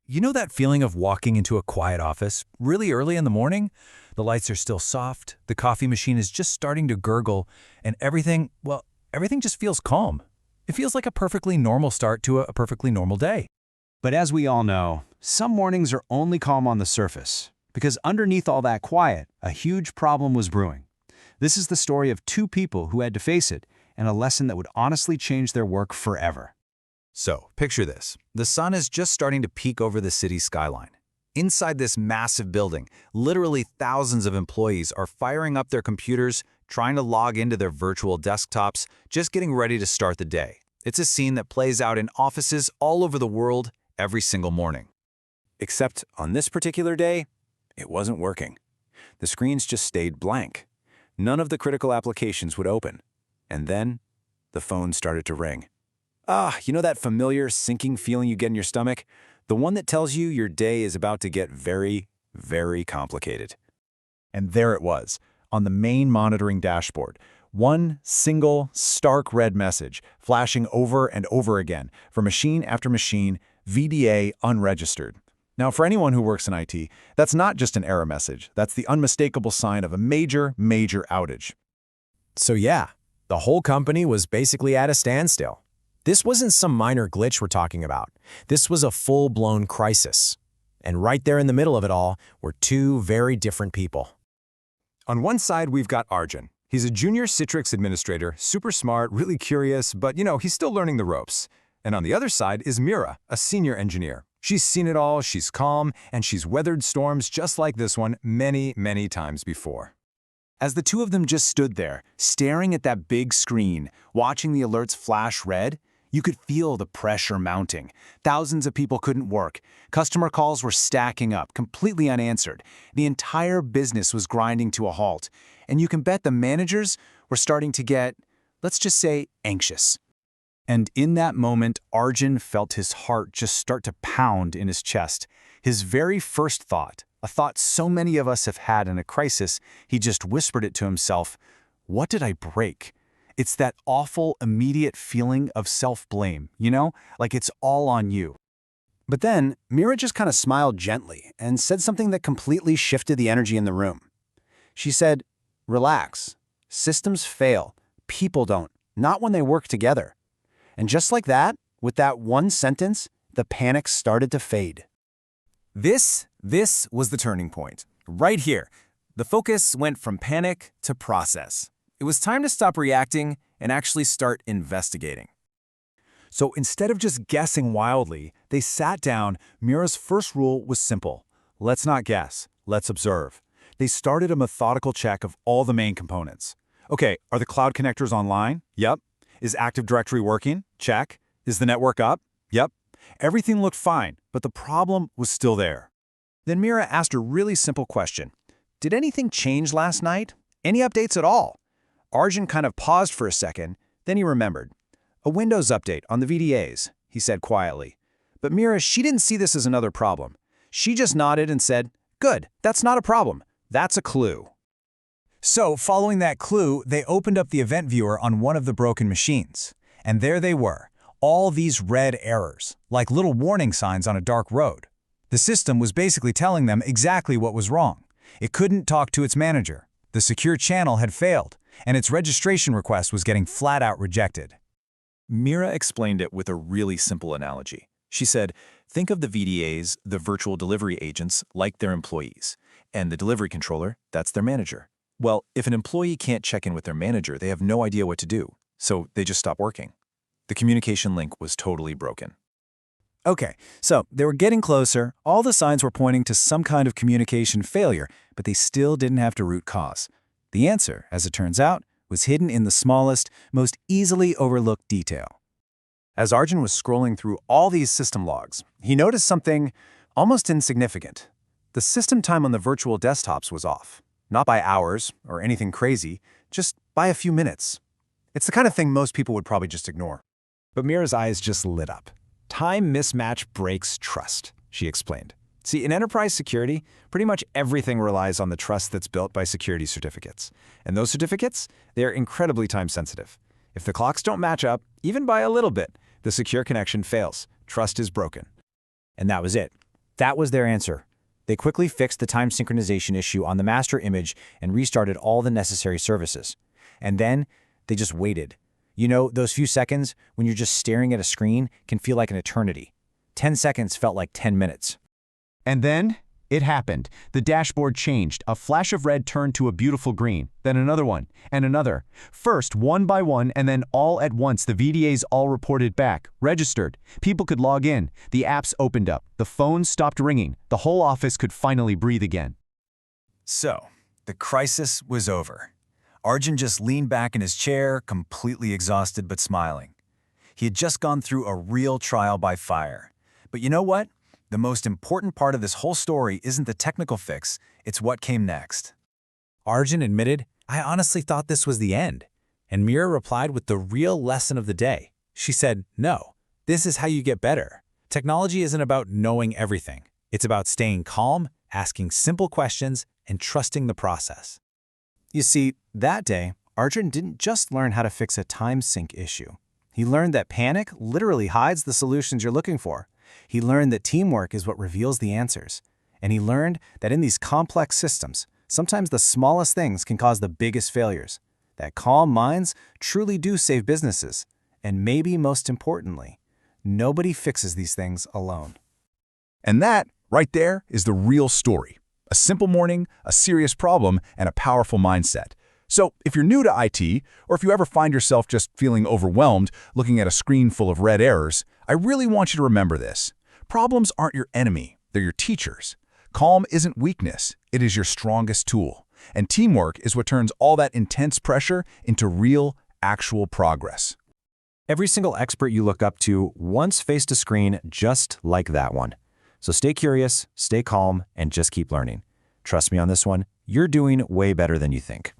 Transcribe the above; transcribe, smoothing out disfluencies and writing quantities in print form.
You know that feeling of walking into a quiet office really early in the morning? The lights are still soft, the coffee machine is just starting to gurgle, and everything just feels calm. It feels like a perfectly normal start to a perfectly normal day. But as we all know, some mornings are only calm on the surface, because underneath all that quiet, a huge problem was brewing. This is the story of two people who had to face it, and a lesson that would honestly change their work forever. So, picture this. The sun is just starting to peek over the city skyline. Inside this massive building, literally thousands of employees are firing up their computers, trying to log into their virtual desktops, just getting ready to start the day. It's a scene that plays out in offices all over the world every single morning. Except on this particular day, it wasn't working. The screens just stayed blank. None of the critical applications would open. And then, the phone started to ring. You know that familiar sinking feeling you get in your stomach? The one that tells you your day is about to get very, very complicated. And there it was, on the main monitoring dashboard. One single, stark red message, flashing over and over again, for machine after machine, VDA unregistered. Now, for anyone who works in IT, that's not just an error message. That's the unmistakable sign of a major, major outage. So yeah, the whole company was basically at a standstill. This wasn't some minor glitch we're talking about. This was a full-blown crisis. And right there in the middle of it all were two very different people. On one side, we've got Arjun. He's a junior Citrix administrator, super smart, really curious, but he's still learning the ropes. And on the other side is Mira, a senior engineer. She's seen it all, she's calm, and she's weathered storms just like this one many, many times before. As the two of them just stood there, staring at that big screen, watching the alerts flash red, you could feel the pressure mounting. Thousands of people couldn't work. Customer calls were stacking up, completely unanswered. The entire business was grinding to a halt. And you can bet the managers were starting to get, let's just say, anxious. And in that moment, Arjun felt his heart just start to pound in his chest. His very first thought, a thought so many of us have had in a crisis, he just whispered it to himself, "What did I break?" It's that awful, immediate feeling of self-blame, like it's all on you. But then, Mira just kind of smiled gently and said something that completely shifted the energy in the room. She said, "Relax. Systems fail. People don't. Not when they work together." And just like that, with that one sentence, the panic started to fade. This was the turning point. Right here, the focus went from panic to process. It was time to stop reacting and actually start investigating. So instead of just guessing wildly, they sat down. Mira's first rule was simple. Let's not guess, let's observe. They started a methodical check of all the main components. Okay, are the cloud connectors online? Yep. Is Active Directory working? Check. Is the network up? Yep. Everything looked fine, but the problem was still there. Then Mira asked a really simple question. Did anything change last night? Any updates at all? Arjun kind of paused for a second, then he remembered. A Windows update on the VDAs, he said quietly. But Mira, she didn't see this as another problem. She just nodded and said, "Good, that's not a problem. That's a clue." So, following that clue, they opened up the event viewer on one of the broken machines. And there they were, all these red errors, like little warning signs on a dark road. The system was basically telling them exactly what was wrong. It couldn't talk to its manager. The secure channel had failed, and its registration request was getting flat-out rejected. Mira explained it with a really simple analogy. She said, think of the VDAs, the virtual delivery agents, like their employees. And the delivery controller, that's their manager. Well, if an employee can't check in with their manager, they have no idea what to do. So they just stop working. The communication link was totally broken. Okay, so they were getting closer. All the signs were pointing to some kind of communication failure, but they still didn't have to root cause. The answer, as it turns out, was hidden in the smallest, most easily overlooked detail. As Arjun was scrolling through all these system logs, he noticed something almost insignificant. The system time on the virtual desktops was off. Not by hours or anything crazy, just by a few minutes. It's the kind of thing most people would probably just ignore. But Mira's eyes just lit up. Time mismatch breaks trust, she explained. See, in enterprise security, pretty much everything relies on the trust that's built by security certificates. And those certificates, they're incredibly time-sensitive. If the clocks don't match up, even by a little bit, the secure connection fails. Trust is broken. And that was it. That was their answer. They quickly fixed the time synchronization issue on the master image and restarted all the necessary services. And then they just waited. You know, those few seconds when you're just staring at a screen can feel like an eternity. 10 seconds felt like 10 minutes. And then it happened. The dashboard changed. A flash of red turned to a beautiful green, then another one, and another. First, one by one, and then all at once, the VDAs all reported back, registered. People could log in. The apps opened up. The phones stopped ringing. The whole office could finally breathe again. So, the crisis was over. Arjun just leaned back in his chair, completely exhausted but smiling. He had just gone through a real trial by fire. But you know what? The most important part of this whole story isn't the technical fix, it's what came next. Arjun admitted, "I honestly thought this was the end." And Mira replied with the real lesson of the day. She said, "No, this is how you get better. Technology isn't about knowing everything. It's about staying calm, asking simple questions, and trusting the process." You see, that day, Arjun didn't just learn how to fix a time sync issue. He learned that panic literally hides the solutions you're looking for. He learned that teamwork is what reveals the answers. And he learned that in these complex systems, sometimes the smallest things can cause the biggest failures. That calm minds truly do save businesses. And maybe most importantly, nobody fixes these things alone. And that, right there, is the real story. A simple morning, a serious problem, and a powerful mindset. So if you're new to IT, or if you ever find yourself just feeling overwhelmed looking at a screen full of red errors, I really want you to remember this. Problems aren't your enemy, they're your teachers. Calm isn't weakness, it is your strongest tool. And teamwork is what turns all that intense pressure into real, actual progress. Every single expert you look up to once faced a screen just like that one. So stay curious, stay calm, and just keep learning. Trust me on this one, you're doing way better than you think.